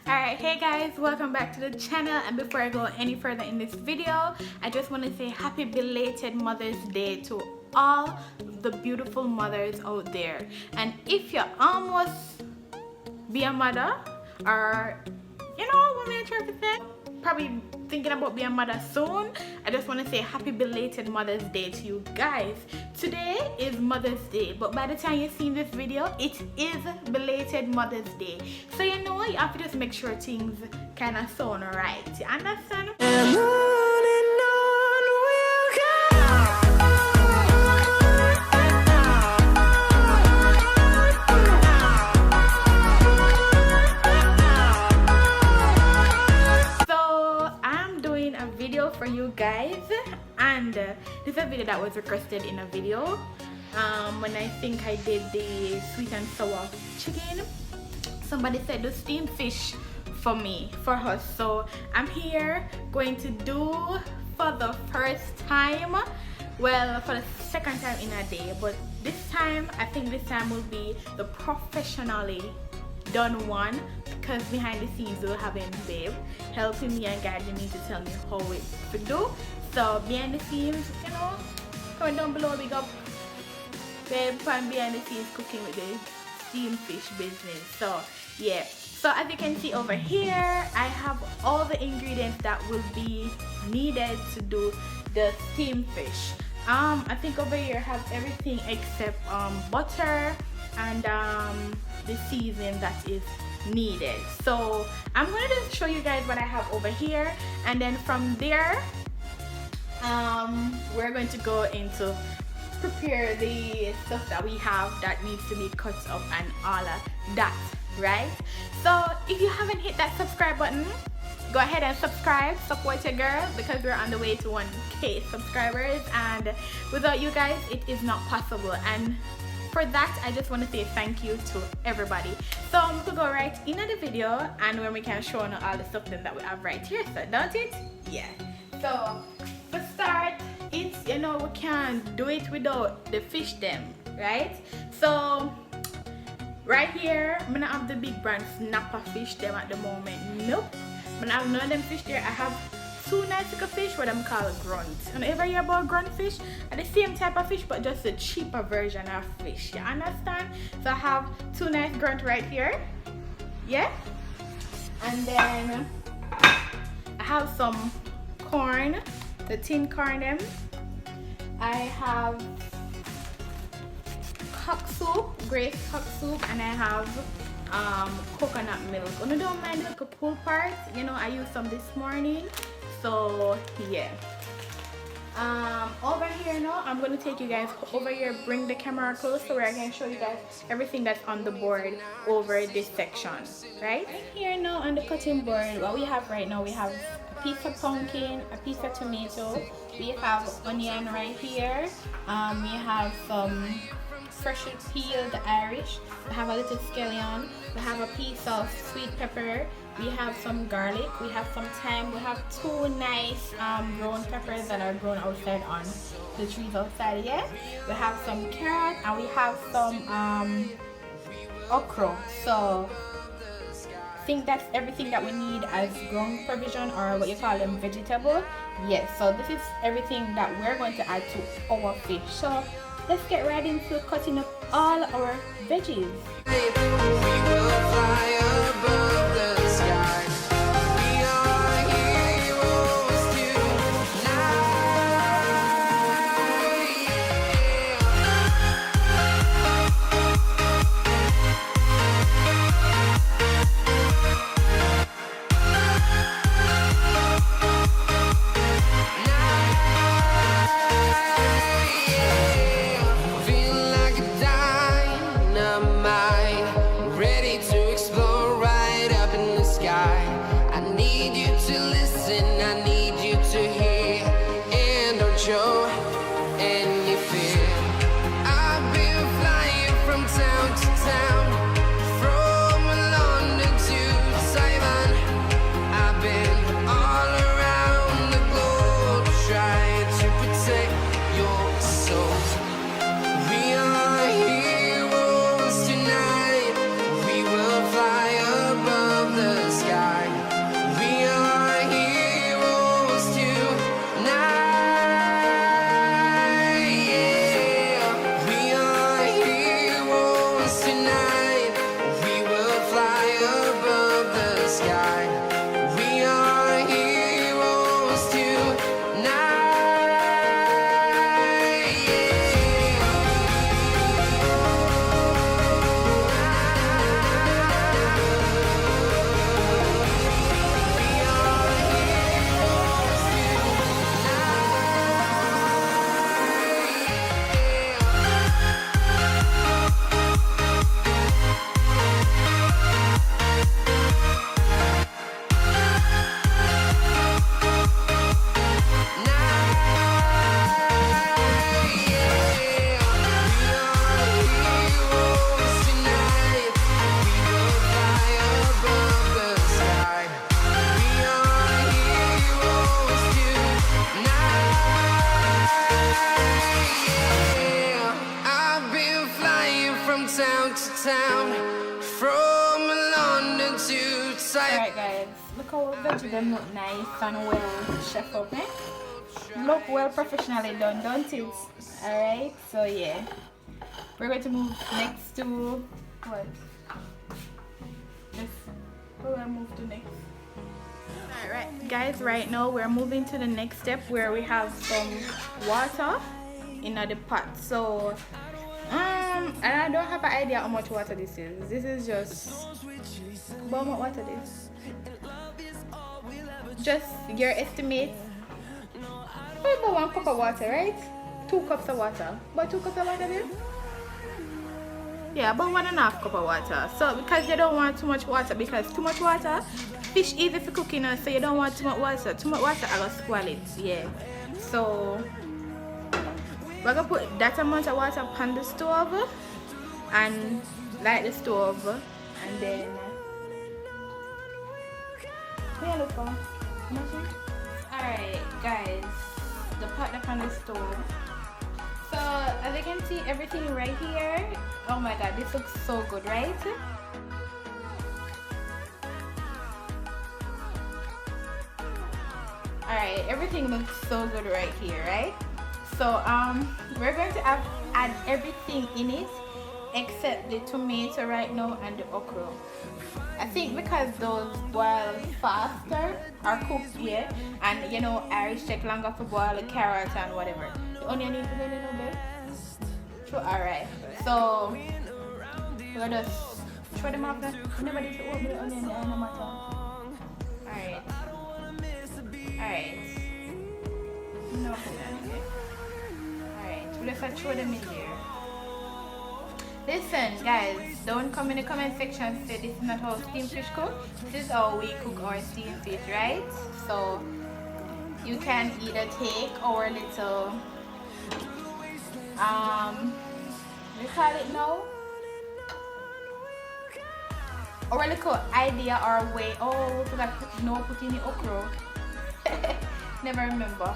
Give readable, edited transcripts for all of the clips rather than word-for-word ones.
Alright, hey guys, welcome back to the channel, and before I go any further in this video, I just want to say happy belated Mother's Day to all the beautiful mothers out there. And if you're almost be a mother, or you know what I'm trying to say, probably thinking about being a mother soon, I just want to say happy belated Mother's Day to you guys. Today is Mother's Day, but by the time you see this video, it is belated Mother's Day. So you know, you have to just make sure things kind of sound right. You understand? And on we'll go. For you guys, and this is a video that was requested in a video when I think I did the sweet and sour chicken. Somebody said do steamed fish for us, so I'm here going to do for the first time, well, for the second time in a day, but this time I think this time will be the professionally done one, because behind the scenes we're having babe helping me and guiding me to tell me how it to do. So behind the scenes, you know, comment down below, big up babe from behind the scenes cooking with the steamed fish business. So yeah, so as you can see over here, I have all the ingredients that will be needed to do the steamed fish. I think over here I have everything except butter and the season that is needed. So I'm going to just show you guys what I have over here, and then from there we're going to go into prepare the stuff that we have that needs to be cut up and all of that, right? So if you haven't hit that subscribe button, go ahead and subscribe, support your girl, because we're on the way to 1K subscribers, and without you guys it is not possible. And for that, I just want to say thank you to everybody. So I'm going to go right into the video, and when we can show you all the stuff that we have right here, so don't it? Yeah. So for start, it's, you know, we can't do it without the fish them, right? So right here, I'm gonna have the big brand snapper fish them at the moment. Nope, I'm gonna have none of them fish there. I have two nice little fish, what I'm called grunt. And ever hear about grunt fish? Are the same type of fish, but just a cheaper version of fish. You understand? So I have two nice grunt right here. Yeah. And then I have some corn, the tin corn them. I have cock soup, grace cock soup, and I have coconut milk. I don't mind the little pull part, you know, I used some this morning. So yeah, over here now, I'm going to take you guys over here, bring the camera close so where I can show you guys everything that's on the board over this section, right? Here now on the cutting board, what we have right now, we have a piece of pumpkin, a piece of tomato, we have onion right here, we have some freshly peeled Irish, we have a little scallion, we have a piece of sweet pepper, we have some garlic, we have some thyme, we have two nice grown peppers that are grown outside on the trees outside. Yeah, we have some carrot, and we have some okra. So I think that's everything that we need as grown provision, or what you call them, vegetable. Yes, so this is everything that we're going to add to our fish. So let's get right into cutting up all our veggies. Ready Alright guys, look how veggie them look nice and well chef up, eh? Look well professionally done, don't it? Alright, so yeah. We're going to move next to what? This. Where will I move to next? Alright guys, right now we're moving to the next step where we have some water in the pot. So and I don't have an idea how much water this is. This is just how much water this? Just your estimate. About 1 cup of water, right? 2 cups of water. About 2 cups of water there? Yeah, about 1.5 cup of water. So because you don't want too much water, because too much water, fish easy for cooking, so you don't want too much water. Too much water I will spoil it. Yeah. So we're gonna put that amount of water on the stove and light the stove, and then alright guys, the pot up on the stove. So as you can see, everything right here, oh my god, this looks so good, right? Alright, everything looks so good right here, right? So we're going to add everything in it except the tomato right now and the okra. I think because those boil faster or cooked, yeah, and you know Irish take longer to boil the carrot and whatever. The onion need to be a little bit. Sure, alright. So we're just throw them off there. Nobody to open the onion there, no matter. Alright. Alright. No problem. Alright, so let's throw them in there. Listen guys, don't come in the comment section and say this is not how steamed fish cook. This is how we cook our steamed fish, right? So you can either take our little we call it now, our little idea or way. Oh, we forgot put in the okra. Never remember.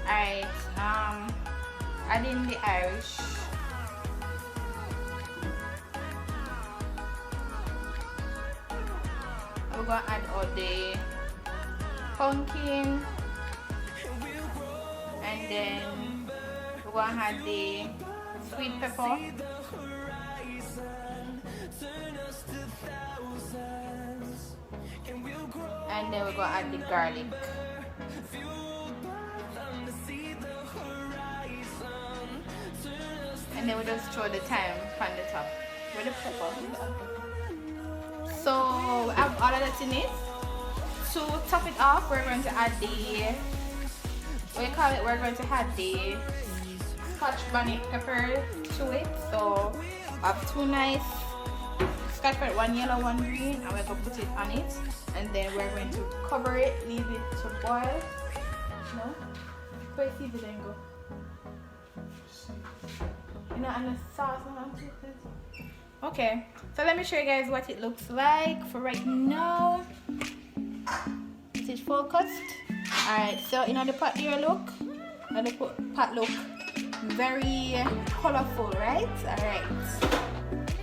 Alright, add in the Irish. We're gonna add all the pumpkin, and then we're gonna add the sweet pepper, and then we're gonna add the garlic. And then we just throw the thyme on the top with the pepper. So we have all of that in it. To top it off, we're going to add the, what do you call it? We're going to add the scotch bonnet pepper to it. So I have 2 nice scotch pepper, 1 yellow, 1 green, and we're going to put it on it. And then we're going to cover it, leave it to boil. No? Where see the then go? You know, and the sauce on it. Okay, so let me show you guys what it looks like for right now. Is it focused? Alright, so you know the pot here look, and the pot look very colorful, right? Alright.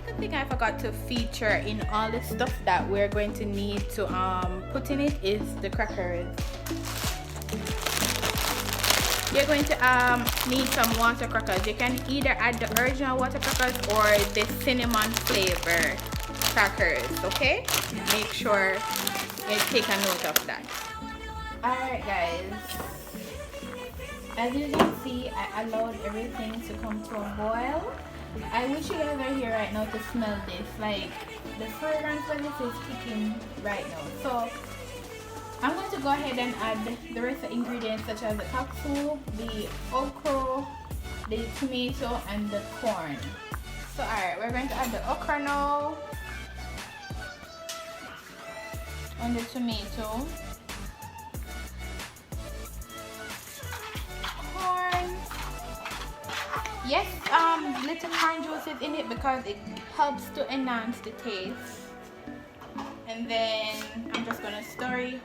The thing I forgot to feature in all the stuff that we're going to need to put in it is the crackers. You're going to need some water crackers. You can either add the original water crackers or the cinnamon flavor crackers, okay? Make sure you take a note of that. Alright guys, as you can see, I allowed everything to come to a boil. I wish you guys are here right now to smell this. Like, the fragrance of this is kicking right now. So I'm going to go ahead and add the rest of the ingredients such as the katsu, the okra, the tomato, and the corn. So alright, we're going to add the okra now, and the tomato, corn. Yes, little corn juice is in it because it helps to enhance the taste. And then I'm just gonna stir it.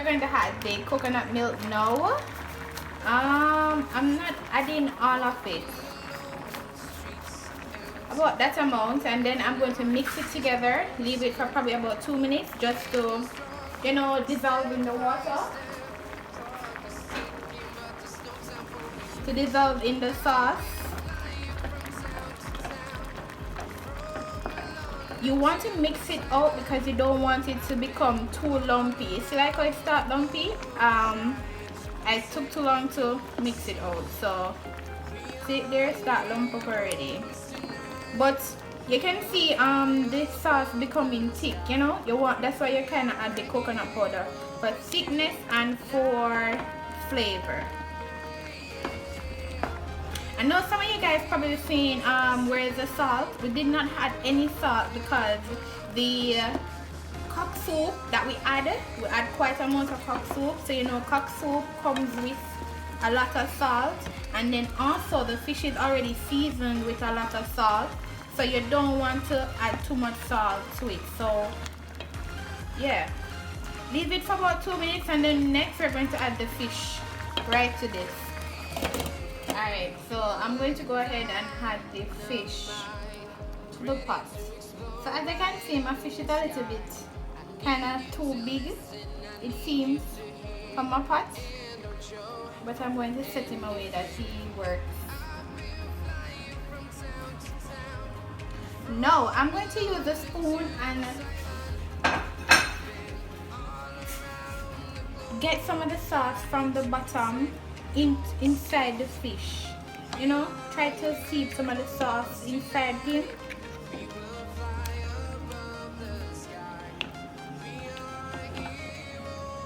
we're going to add the coconut milk now. I'm not adding all of it, about that amount, and then I'm going to mix it together, leave it for probably about 2 minutes just to, you know, dissolve in the water, to dissolve in the sauce. You want to mix it out because you don't want it to become too lumpy. See, like how it start lumpy? I took too long to mix it out, so see there, start lump up already. But you can see this sauce becoming thick, you know. You want, that's why you kind of add the coconut powder for thickness and for flavor. I know some of you guys probably saying where's the salt. We did not add any salt because the cock soup that we add quite a amount of cock soup, so you know cock soup comes with a lot of salt, and then also the fish is already seasoned with a lot of salt, so you don't want to add too much salt to it. So yeah, leave it for about 2 minutes, and then next we're going to add the fish right to this. Alright, so I'm going to go ahead and add the fish to the pot. So as you can see, my fish is a little bit kind of too big, it seems, from my pot, but I'm going to set him away that he works. No, I'm going to use a spoon and get some of the sauce from the bottom inside the fish. You know, try to seep some of the sauce inside him.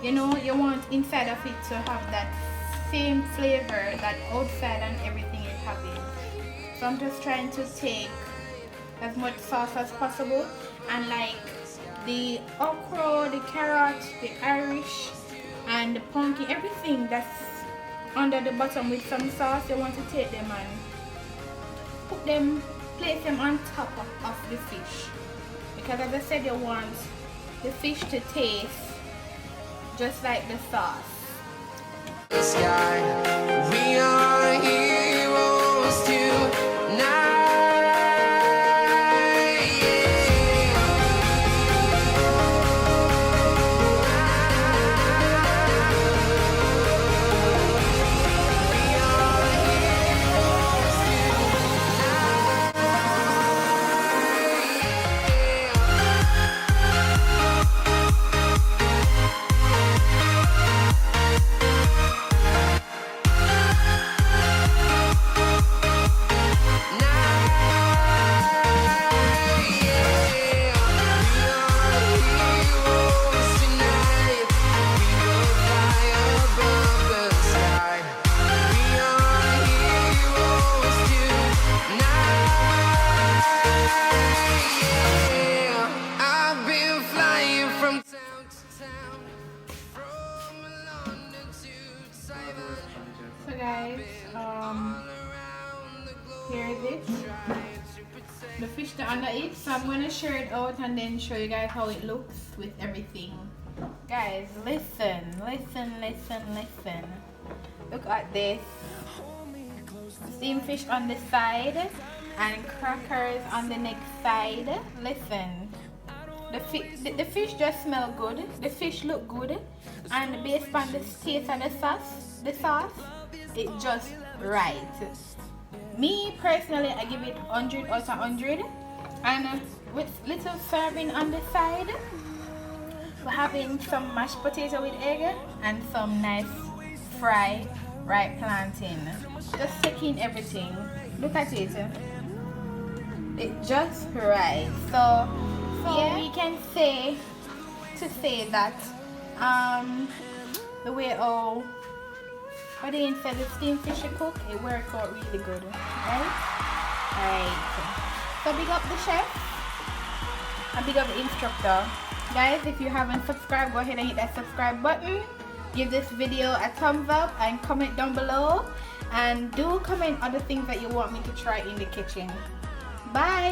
You know, you want inside of it to have that same flavor that outside and everything is having. So I'm just trying to take as much sauce as possible, and like the okra, the carrot, the Irish, and the pumpkin, everything that's under the bottom with some sauce, you want to take them and put them, place them on top of the fish, because as I said, you want the fish to taste just like the sauce. Sky, we are heroes tonight. So guys, here is it, the fish that under it. So I'm gonna share it out and then show you guys how it looks with everything. Guys, listen. Look at this. Steamed fish on the side and crackers on the next side. Listen, the fish just smell good, the fish look good, and based on the taste and the sauce, it just right. Me personally, I give it 100 out of 100, and with little serving on the side, we're having some mashed potato with egg and some nice fried ripe plantain. Just taking everything. Look at it. It just right. So yeah, we can say that the way what they said the steamed fish cook, it worked out really good, right? Alright. So big up the chef and big up the instructor. Guys, if you haven't subscribed, go ahead and hit that subscribe button. Give this video a thumbs up and comment down below. And do comment other things that you want me to try in the kitchen. Bye!